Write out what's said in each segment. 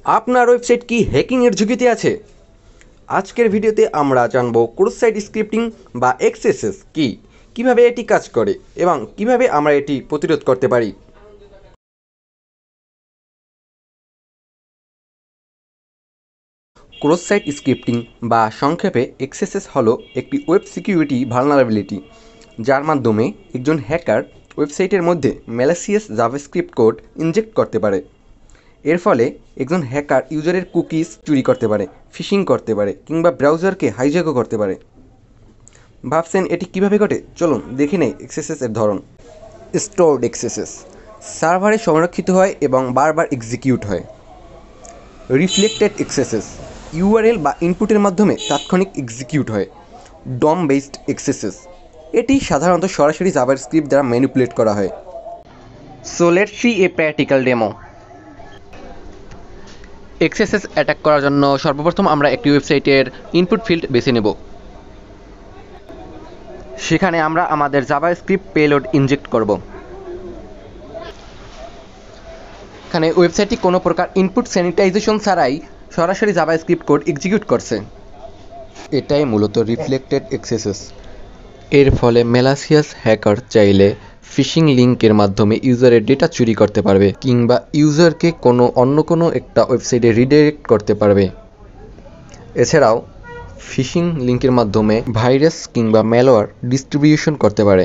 আপনার ওয়েবসাইট কি হ্যাকিংয়ের ঝুঁকিতে আছে? আজকের ভিডিওতে আমরা জানব ক্রস সাইট স্ক্রিপ্টিং বা এক্সএসএস কি, কিভাবে এটি কাজ করে এবং কিভাবে আমরা এটি প্রতিরোধ করতে পারি। ক্রস সাইট স্ক্রিপ্টিং বা সংক্ষেপে এক্সএসএস হলো একটি ওয়েব সিকিউরিটি ভালনারেবিলিটি, যার মাধ্যমে একজন হ্যাকার ওয়েবসাইটের মধ্যে ম্যালিসিয়াস জাভাস্ক্রিপ্ট কোড ইনজেক্ট করতে পারে। এর ফলে একজন হ্যাকার ইউজারের কুকিজ চুরি করতে পারে, ফিশিং করতে পারে কিংবা ব্রাউজারকে হাইজ্যাকও করতে পারে। ভাবছেন এটি কিভাবে ঘটে? চলুন দেখে নেই এক্সএসএস এর ধরন। স্টোরড এক্সএসএস সার্ভারে সংরক্ষিত হয় এবং বারবার এক্সিকিউট হয়। রিফ্লেক্টেড এক্সএসএস ইউআরএল বা ইনপুটের মাধ্যমে তাৎক্ষণিক এক্সিকিউট হয়। ডম বেসড এক্সএসএস এটি সাধারণত সরাসরি জাভাস্ক্রিপ্ট দ্বারা ম্যানিপুলেট করা হয়। So let's see a practical demo. XSS attack করার জন্য সর্বপ্রথম আমরা একটি ওয়েবসাইটের ইনপুট ফিল্ড বেছে নেব। সেখানে আমরা আমাদের জাভাস্ক্রিপ্ট পেলোড ইনজেক্ট করব। এখানে ওয়েবসাইটটি কোনো প্রকার ইনপুট স্যানিটাইজেশন ছাড়াই সরাসরি জাভাস্ক্রিপ্ট কোড এক্সিকিউট করছে। এটাই মূলত রিফ্লেক্টেড এক্সএসএস। এর ফলে ম্যালিসিয়াস হ্যাকার চাইলে ফিশিং লিঙ্কের মাধ্যমে ইউজারের ডেটা চুরি করতে পারবে কিংবা ইউজারকে অন্য কোনো একটা ওয়েবসাইটে রিডাইরেক্ট করতে পারবে। এছাড়াও ফিশিং লিঙ্কের মাধ্যমে ভাইরাস কিংবা ম্যালওয়্যার ডিস্ট্রিবিউশন করতে পারে।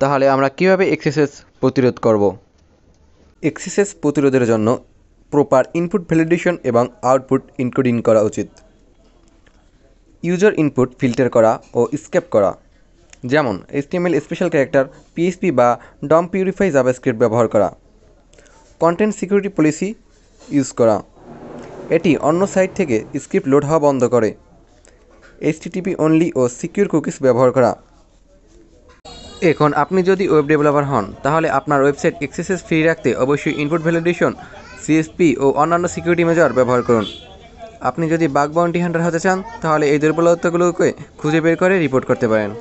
তাহলে আমরা কিভাবে এক্সএসএস প্রতিরোধ করব? এক্সএসএস প্রতিরোধের জন্য প্রপার ইনপুট ভ্যালিডেশন এবং আউটপুট ইনকোডিং করা উচিত। ইউজার ইনপুট ফিল্টার করা ও স্কেপ করা, যেমন HTML স্পেশাল ক্যারেক্টার, PHP বা ডম পিউরিফাই জাভাস্ক্রিপ্ট ব্যবহার করা। কন্টেন্ট সিকিউরিটি পলিসি ইউজ করা, এটি অন্য সাইট থেকে স্ক্রিপ্ট লোড হওয়া বন্ধ করে। HTTP অনলি ও সিকিউর কুকিজ ব্যবহার করা। এখন আপনি যদি ওয়েব ডেভেলপার হন, তাহলে আপনার ওয়েবসাইট এক্সএসএস ফ্রি রাখতে অবশ্যই ইনপুট ভ্যালিডেশন, CSP ও অন্যান্য সিকিউরিটি মেজার ব্যবহার করুন। আপনি যদি বাগ বাউন্টি হান্টার হতে চান, তাহলে এই দুর্বলতাগুলোকে খুঁজে বের করে রিপোর্ট করতে পারেন।